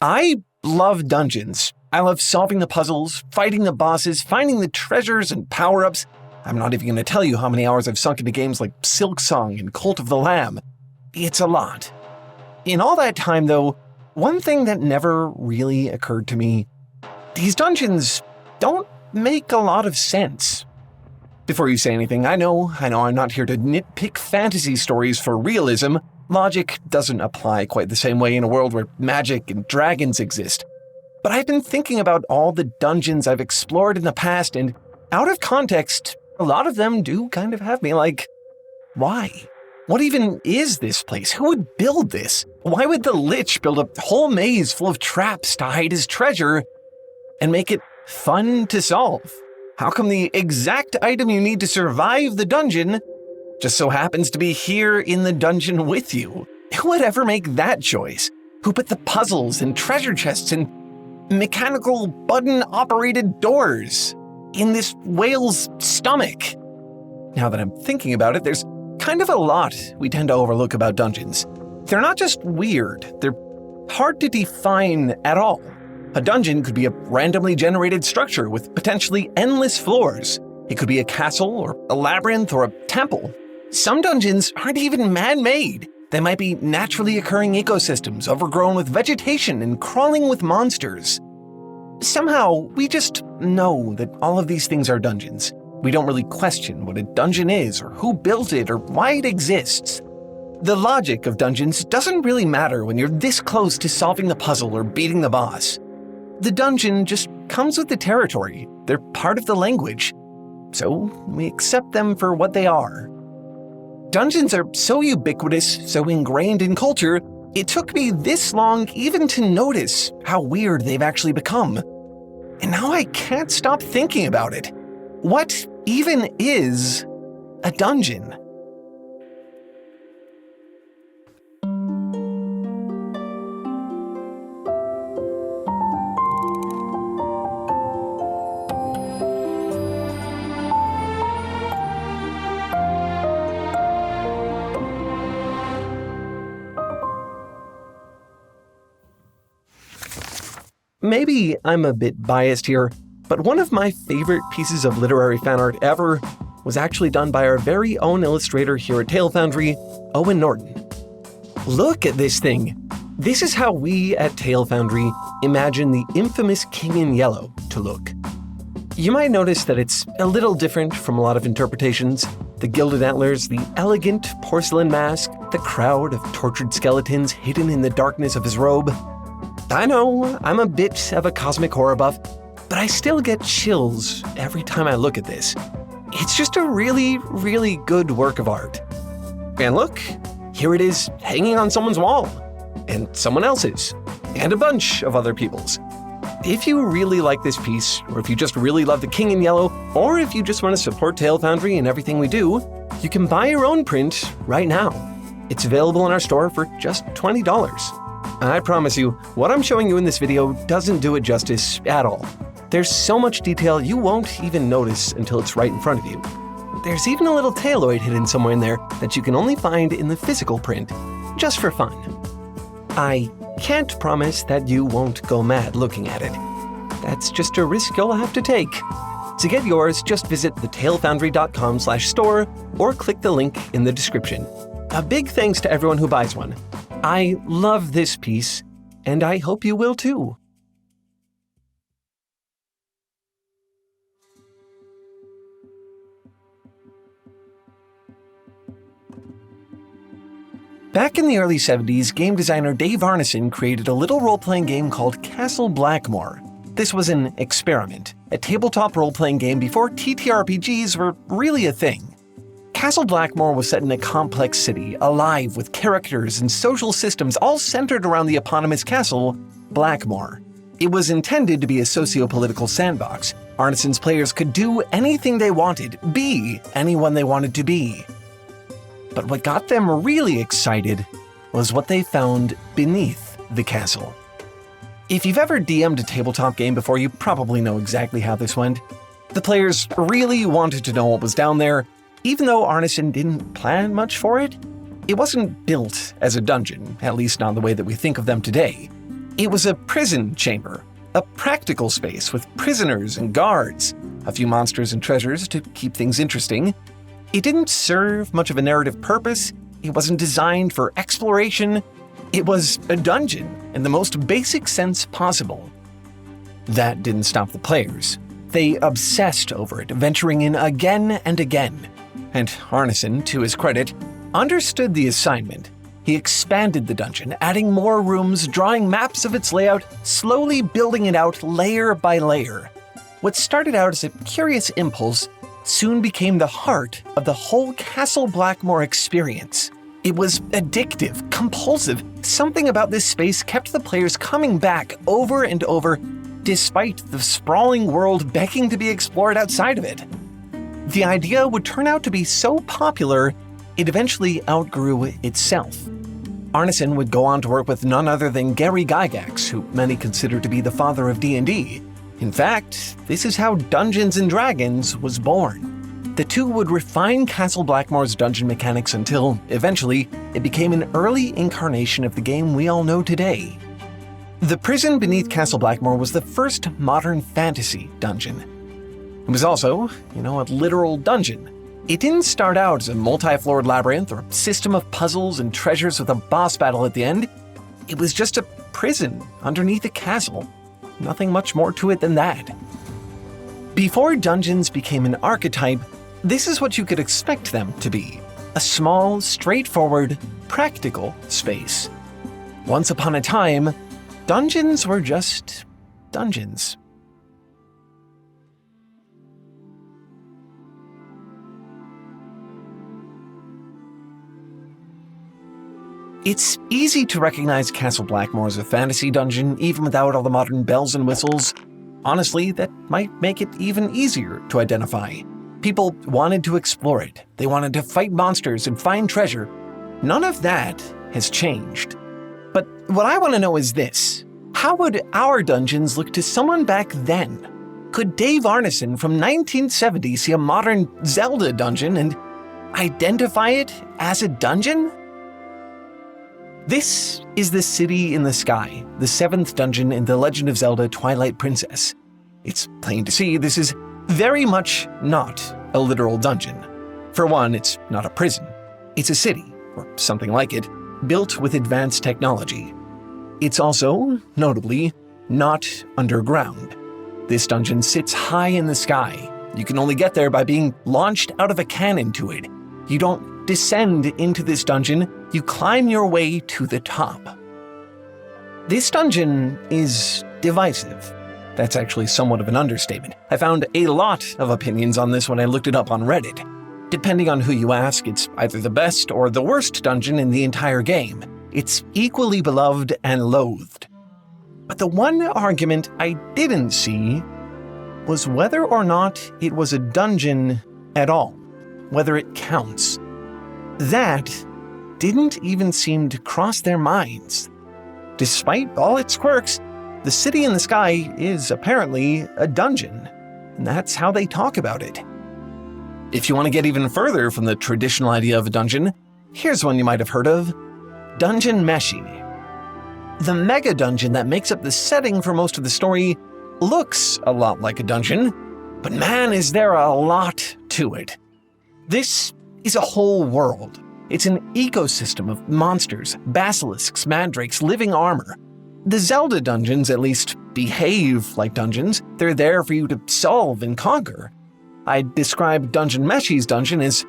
I love dungeons. I love solving the puzzles, fighting the bosses, finding the treasures and power-ups. I'm not even going to tell you how many hours I've sunk into games like Silksong and Cult of the Lamb. It's a lot. In all that time, though, one thing that never really occurred to me, these dungeons don't make a lot of sense. Before you say anything, I know I'm not here to nitpick fantasy stories for realism. Logic doesn't apply quite the same way in a world where magic and dragons exist. But I've been thinking about all the dungeons I've explored in the past, and out of context, a lot of them do kind of have me like, why? What even is this place? Who would build this? Why would the Lich build a whole maze full of traps to hide his treasure and make it fun to solve? How come the exact item you need to survive the dungeon just so happens to be here in the dungeon with you? Who would ever make that choice? Who put the puzzles and treasure chests and mechanical button-operated doors in this whale's stomach? Now that I'm thinking about it, there's kind of a lot we tend to overlook about dungeons. They're not just weird, they're hard to define at all. A dungeon could be a randomly generated structure with potentially endless floors. It could be a castle or a labyrinth or a temple. Some dungeons aren't even man-made. They might be naturally occurring ecosystems overgrown with vegetation and crawling with monsters. Somehow, we just know that all of these things are dungeons. We don't really question what a dungeon is or who built it or why it exists. The logic of dungeons doesn't really matter when you're this close to solving the puzzle or beating the boss. The dungeon just comes with the territory. They're part of the language. So we accept them for what they are. Dungeons are so ubiquitous, so ingrained in culture, it took me this long even to notice how weird they've actually become. And now I can't stop thinking about it. What even is a dungeon? Maybe I'm a bit biased here, but one of my favorite pieces of literary fan art ever was actually done by our very own illustrator here at Foundry, Owen Norton. Look at this thing. This is how we at Foundry imagine the infamous King in Yellow to look. You might notice that it's a little different from a lot of interpretations. The gilded antlers, the elegant porcelain mask, the crowd of tortured skeletons hidden in the darkness of his robe. I know, I'm a bit of a cosmic horror buff, but I still get chills every time I look at this. It's just a really, really good work of art. And look, here it is hanging on someone's wall, and someone else's, and a bunch of other people's. If you really like this piece, or if you just really love the King in Yellow, or if you just want to support Foundry and everything we do, you can buy your own print right now. It's available in our store for just $20. I promise you, what I'm showing you in this video doesn't do it justice at all. There's so much detail you won't even notice until it's right in front of you. There's even a little tailoid hidden somewhere in there that you can only find in the physical print, just for fun. I can't promise that you won't go mad looking at it. That's just a risk you'll have to take. To get yours, just visit thetailfoundry.com/store or click the link in the description. A big thanks to everyone who buys one. I love this piece, and I hope you will too. Back in the early 70s, game designer Dave Arneson created a little role-playing game called Castle Blackmore. This was an experiment, a tabletop role-playing game before TTRPGs were really a thing. Castle Blackmore was set in a complex city, alive with characters and social systems all centered around the eponymous castle, Blackmore. It was intended to be a socio-political sandbox. Arneson's players could do anything they wanted, be anyone they wanted to be. But what got them really excited was what they found beneath the castle. If you've ever DM'd a tabletop game before, you probably know exactly how this went. The players really wanted to know what was down there. Even though Arneson didn't plan much for it, it wasn't built as a dungeon, at least not the way that we think of them today. It was a prison chamber, a practical space with prisoners and guards, a few monsters and treasures to keep things interesting. It didn't serve much of a narrative purpose. It wasn't designed for exploration. It was a dungeon in the most basic sense possible. That didn't stop the players. They obsessed over it, venturing in again and again. And Arneson, to his credit, understood the assignment. He expanded the dungeon, adding more rooms, drawing maps of its layout, slowly building it out layer by layer. What started out as a curious impulse soon became the heart of the whole Castle Blackmore experience. It was addictive, compulsive. Something about this space kept the players coming back over and over, despite the sprawling world begging to be explored outside of it. The idea would turn out to be so popular, it eventually outgrew itself. Arneson would go on to work with none other than Gary Gygax, who many consider to be the father of D&D. In fact, this is how Dungeons & Dragons was born. The two would refine Castle Blackmore's dungeon mechanics until, eventually, it became an early incarnation of the game we all know today. The prison beneath Castle Blackmore was the first modern fantasy dungeon. It was also, a literal dungeon. It didn't start out as a multi-floored labyrinth or system of puzzles and treasures with a boss battle at the end. It was just a prison underneath a castle. Nothing much more to it than that. Before dungeons became an archetype, this is what you could expect them to be. A small, straightforward, practical space. Once upon a time, dungeons were just dungeons. It's easy to recognize Castle Blackmore as a fantasy dungeon even without all the modern bells and whistles. Honestly, that might make it even easier to identify. People wanted to explore it. They wanted to fight monsters and find treasure. None of that has changed. But what I want to know is this. How would our dungeons look to someone back then? Could Dave Arneson from 1970 see a modern Zelda dungeon and identify it as a dungeon? This is the City in the Sky, the 7th dungeon in The Legend of Zelda: Twilight Princess. It's plain to see this is very much not a literal dungeon. For one, it's not a prison. It's a city, or something like it, built with advanced technology. It's also, notably, not underground. This dungeon sits high in the sky. You can only get there by being launched out of a cannon to it. You don't descend into this dungeon, you climb your way to the top. This dungeon is divisive. That's actually somewhat of an understatement. I found a lot of opinions on this when I looked it up on Reddit. Depending on who you ask, it's either the best or the worst dungeon in the entire game. It's equally beloved and loathed. But the one argument I didn't see was whether or not it was a dungeon at all, whether it counts. That didn't even seem to cross their minds. Despite all its quirks, the City in the Sky is apparently a dungeon, and that's how they talk about it. If you want to get even further from the traditional idea of a dungeon, here's one you might have heard of: Dungeon Meshi. The mega dungeon that makes up the setting for most of the story looks a lot like a dungeon, but man, is there a lot to it. This is a whole world. It's an ecosystem of monsters, basilisks, mandrakes, living armor. The Zelda dungeons at least behave like dungeons. They're there for you to solve and conquer. I'd describe Dungeon Meshi's dungeon as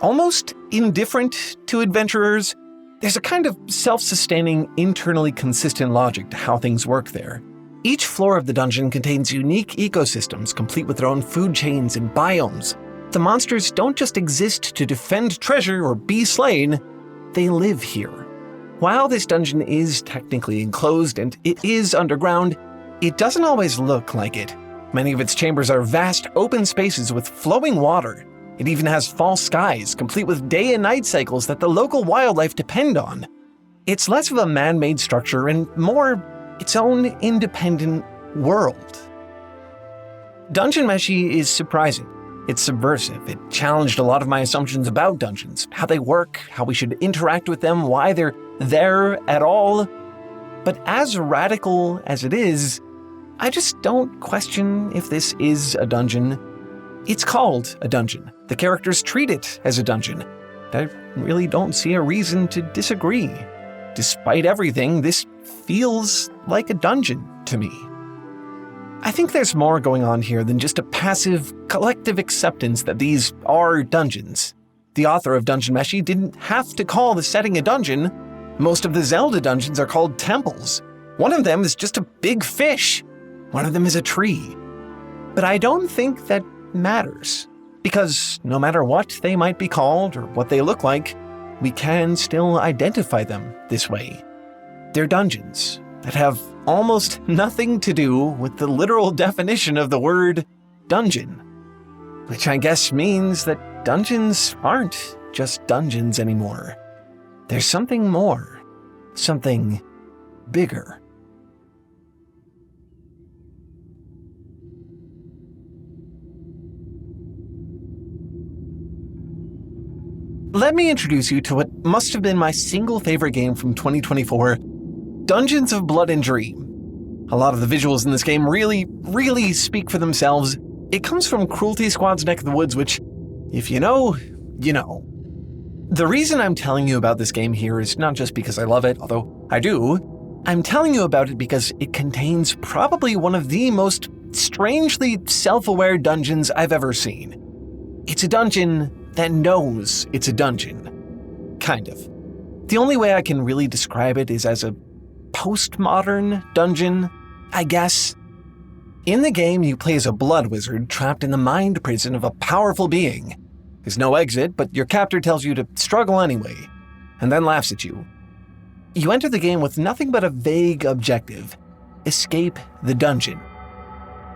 almost indifferent to adventurers. There's a kind of self-sustaining, internally consistent logic to how things work there. Each floor of the dungeon contains unique ecosystems, complete with their own food chains and biomes. The monsters don't just exist to defend treasure or be slain, they live here. While this dungeon is technically enclosed and it is underground, it doesn't always look like it. Many of its chambers are vast open spaces with flowing water. It even has false skies, complete with day and night cycles that the local wildlife depend on. It's less of a man-made structure and more its own independent world. Dungeon Meshi is surprising. It's subversive. It challenged a lot of my assumptions about dungeons, how they work, how we should interact with them, why they're there at all. But as radical as it is, I just don't question if this is a dungeon. It's called a dungeon. The characters treat it as a dungeon. I really don't see a reason to disagree. Despite everything, this feels like a dungeon to me. I think there's more going on here than just a passive, collective acceptance that these are dungeons. The author of Dungeon Meshi didn't have to call the setting a dungeon. Most of the Zelda dungeons are called temples. One of them is just a big fish. One of them is a tree. But I don't think that matters, because no matter what they might be called or what they look like, we can still identify them this way. They're dungeons that have almost nothing to do with the literal definition of the word dungeon, which I guess means that dungeons aren't just dungeons anymore. There's something more, something bigger. Let me introduce you to what must have been my single favorite game from 2024, Dungeons of Blood and Dream. A lot of the visuals in this game really speak for themselves. It comes from Cruelty Squad's neck of the woods, which, if you know, you know. The reason I'm telling you about this game here is not just because I love it, although I do. I'm telling you about it because it contains probably one of the most strangely self-aware dungeons I've ever seen. It's a dungeon that knows it's a dungeon. Kind of. The only way I can really describe it is as a postmodern dungeon, I guess. In the game, you play as a blood wizard trapped in the mind prison of a powerful being. There's no exit, but your captor tells you to struggle anyway, and then laughs at you. You enter the game with nothing but a vague objective: escape the dungeon.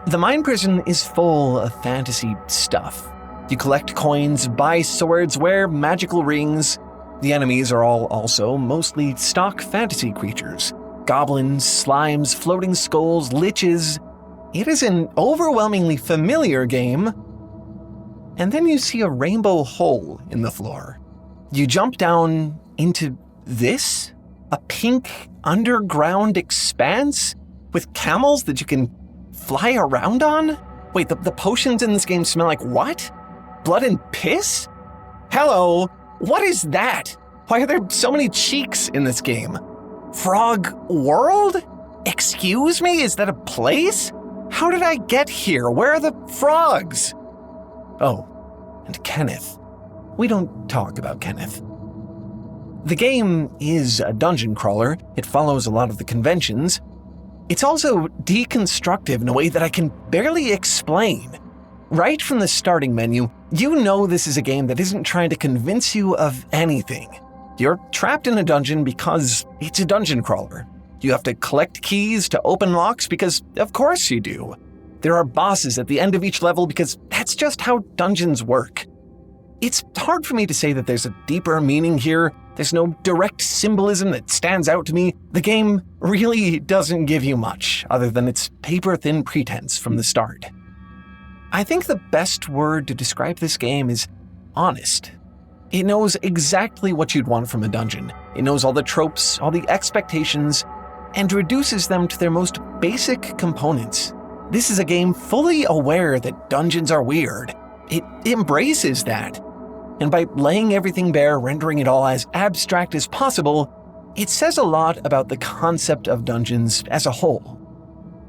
The mind prison is full of fantasy stuff. You collect coins, buy swords, wear magical rings. The enemies are all also mostly stock fantasy creatures. Goblins, slimes, floating skulls, liches. It is an overwhelmingly familiar game. And then you see a rainbow hole in the floor. You jump down into this? A pink underground expanse with camels that you can fly around on? Wait, the potions in this game smell like what? Blood and piss? Hello, what is that? Why are there so many cheeks in this game? Frog World? Excuse me, is that a place? How did I get here? Where are the frogs? Oh, and Kenneth. We don't talk about Kenneth. The game is a dungeon crawler. It follows a lot of the conventions. It's also deconstructive in a way that I can barely explain. Right from the starting menu, you know this is a game that isn't trying to convince you of anything. You're trapped in a dungeon because it's a dungeon crawler. You have to collect keys to open locks because of course you do. There are bosses at the end of each level because that's just how dungeons work. It's hard for me to say that there's a deeper meaning here. There's no direct symbolism that stands out to me. The game really doesn't give you much other than its paper-thin pretense from the start. I think the best word to describe this game is honest. It knows exactly what you'd want from a dungeon. It knows all the tropes, all the expectations, and reduces them to their most basic components. This is a game fully aware that dungeons are weird. It embraces that. And by laying everything bare, rendering it all as abstract as possible, it says a lot about the concept of dungeons as a whole.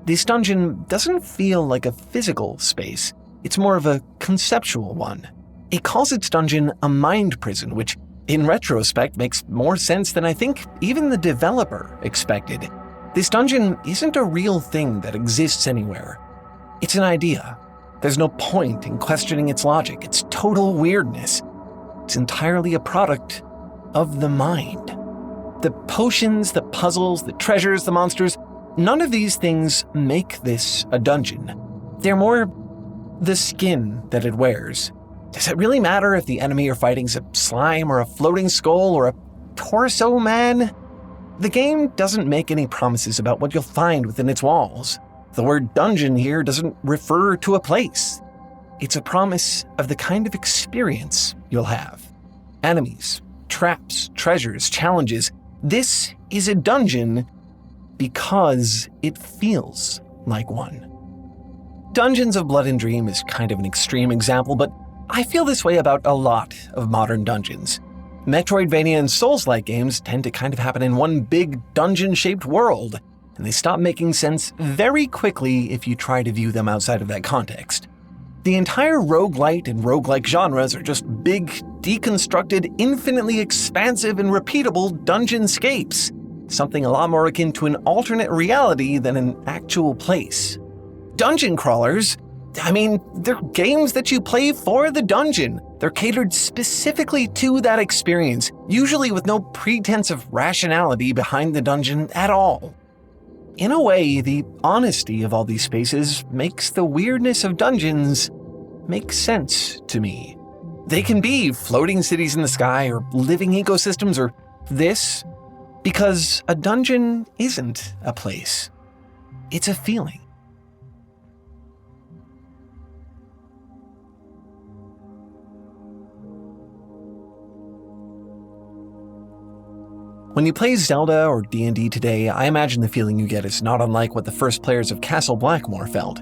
This dungeon doesn't feel like a physical space. It's more of a conceptual one. It calls its dungeon a mind prison, which, in retrospect, makes more sense than I think even the developer expected. This dungeon isn't a real thing that exists anywhere. It's an idea. There's no point in questioning its logic. It's total weirdness. It's entirely a product of the mind. The potions, the puzzles, the treasures, the monsters, none of these things make this a dungeon. They're more the skin that it wears. Does it really matter if the enemy you're fighting is a slime or a floating skull or a torso man? The game doesn't make any promises about what you'll find within its walls. The word dungeon here doesn't refer to a place. It's a promise of the kind of experience you'll have. Enemies, traps, treasures, challenges. This is a dungeon because it feels like one. Dungeons of Blood and Dream is kind of an extreme example, but I feel this way about a lot of modern dungeons. Metroidvania and Souls-like games tend to kind of happen in one big dungeon-shaped world, and they stop making sense very quickly if you try to view them outside of that context. The entire roguelite and roguelike genres are just big, deconstructed, infinitely expansive and repeatable dungeonscapes, something a lot more akin to an alternate reality than an actual place. Dungeon crawlers, they're games that you play for the dungeon. They're catered specifically to that experience, usually with no pretense of rationality behind the dungeon at all. In a way, the honesty of all these spaces makes the weirdness of dungeons make sense to me. They can be floating cities in the sky or living ecosystems or this, because a dungeon isn't a place. It's a feeling. When you play Zelda or D&D today, I imagine the feeling you get is not unlike what the first players of Castle Blackmore felt.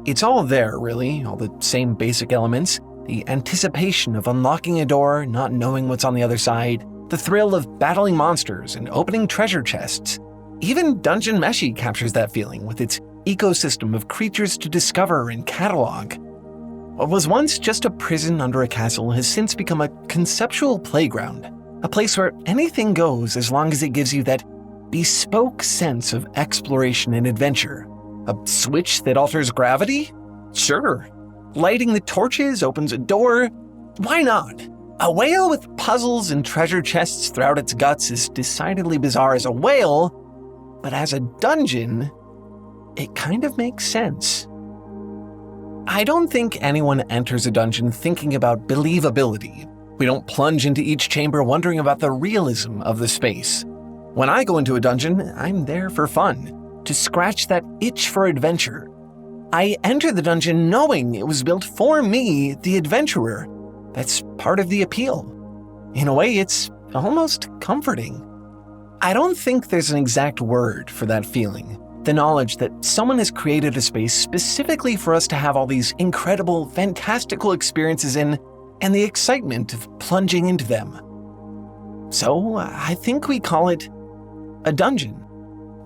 It's all there, really, all the same basic elements, the anticipation of unlocking a door, not knowing what's on the other side, the thrill of battling monsters and opening treasure chests. Even Dungeon Meshi captures that feeling with its ecosystem of creatures to discover and catalog. What was once just a prison under a castle has since become a conceptual playground. A place where anything goes as long as it gives you that bespoke sense of exploration and adventure. A switch that alters gravity? Sure. Lighting the torches opens a door? Why not? A whale with puzzles and treasure chests throughout its guts is decidedly bizarre as a whale, but as a dungeon, it kind of makes sense. I don't think anyone enters a dungeon thinking about believability. We don't plunge into each chamber wondering about the realism of the space. When I go into a dungeon, I'm there for fun, to scratch that itch for adventure. I enter the dungeon knowing it was built for me, the adventurer. That's part of the appeal. In a way, it's almost comforting. I don't think there's an exact word for that feeling. The knowledge that someone has created a space specifically for us to have all these incredible, fantastical experiences in, and the excitement of plunging into them. So I think we call it a dungeon.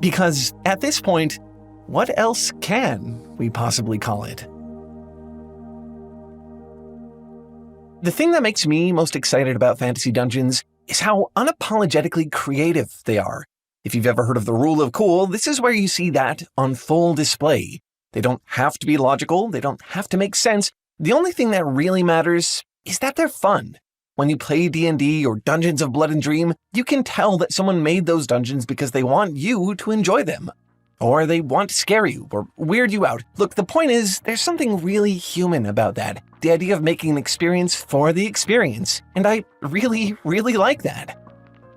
Because at this point, what else can we possibly call it? The thing that makes me most excited about fantasy dungeons is how unapologetically creative they are. If you've ever heard of the rule of cool, this is where you see that on full display. They don't have to be logical, they don't have to make sense. The only thing that really matters is that they're fun. When you play D&D or Dungeons of Blood and Dream, you can tell that someone made those dungeons because they want you to enjoy them. Or they want to scare you or weird you out. Look, the point is, there's something really human about that. The idea of making an experience for the experience. And I really, really like that.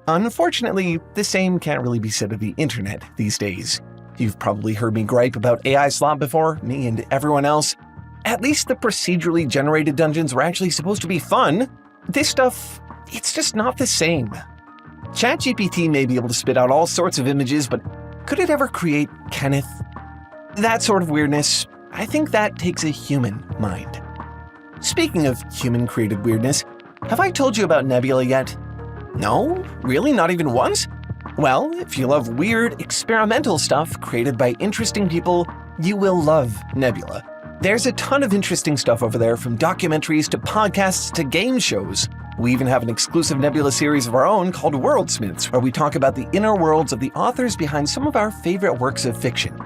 Unfortunately, the same can't really be said of the internet these days. You've probably heard me gripe about AI slop before, me and everyone else. At least the procedurally generated dungeons were actually supposed to be fun. This stuff, it's just not the same. ChatGPT may be able to spit out all sorts of images, but could it ever create Kenneth? That sort of weirdness, I think that takes a human mind. Speaking of human-created weirdness, have I told you about Nebula yet? No? Really? Not even once? Well, if you love weird, experimental stuff created by interesting people, you will love Nebula. There's a ton of interesting stuff over there, from documentaries to podcasts to game shows. We even have an exclusive Nebula series of our own called Worldsmiths, where we talk about the inner worlds of the authors behind some of our favorite works of fiction.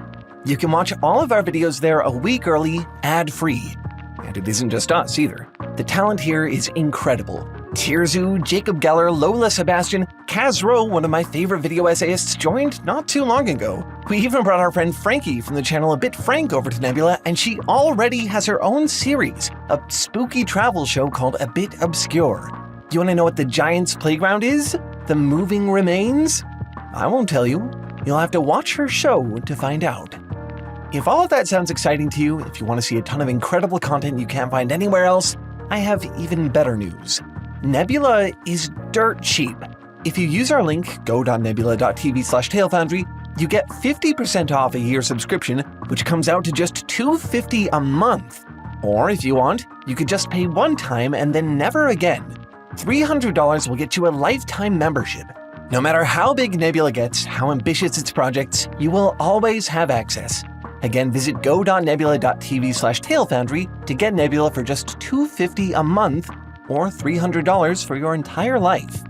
You can watch all of our videos there a week early, ad-free. And it isn't just us either. The talent here is incredible. Tirzu, Jacob Geller, Lola Sebastian, Kaz Rowe, one of my favorite video essayists, joined not too long ago. We even brought our friend Frankie from the channel A Bit Frank over to Nebula, and she already has her own series, a spooky travel show called A Bit Obscure. You want to know what the Giant's Playground is? The Moving Remains? I won't tell you. You'll have to watch her show to find out. If all of that sounds exciting to you, if you want to see a ton of incredible content you can't find anywhere else, I have even better news. Nebula is dirt cheap. If you use our link, go.nebula.tv/TaleFoundry, You get 50% off a year subscription, which comes out to just $250 a month. Or if you want, you could just pay one time and then never again. $300 will get you a lifetime membership. No matter how big Nebula gets, how ambitious its projects, you will always have access. Again, visit go.nebula.tv/TaleFoundry to get Nebula for just $250 a month or $300 for your entire life.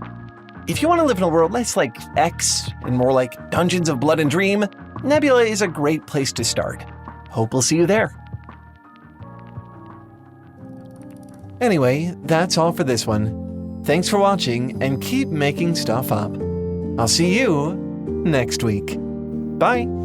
If you want to live in a world less like X and more like Dungeons of Blood and Dream, Nebula is a great place to start. Hope we'll see you there. Anyway, that's all for this one. Thanks for watching and keep making stuff up. I'll see you next week. Bye!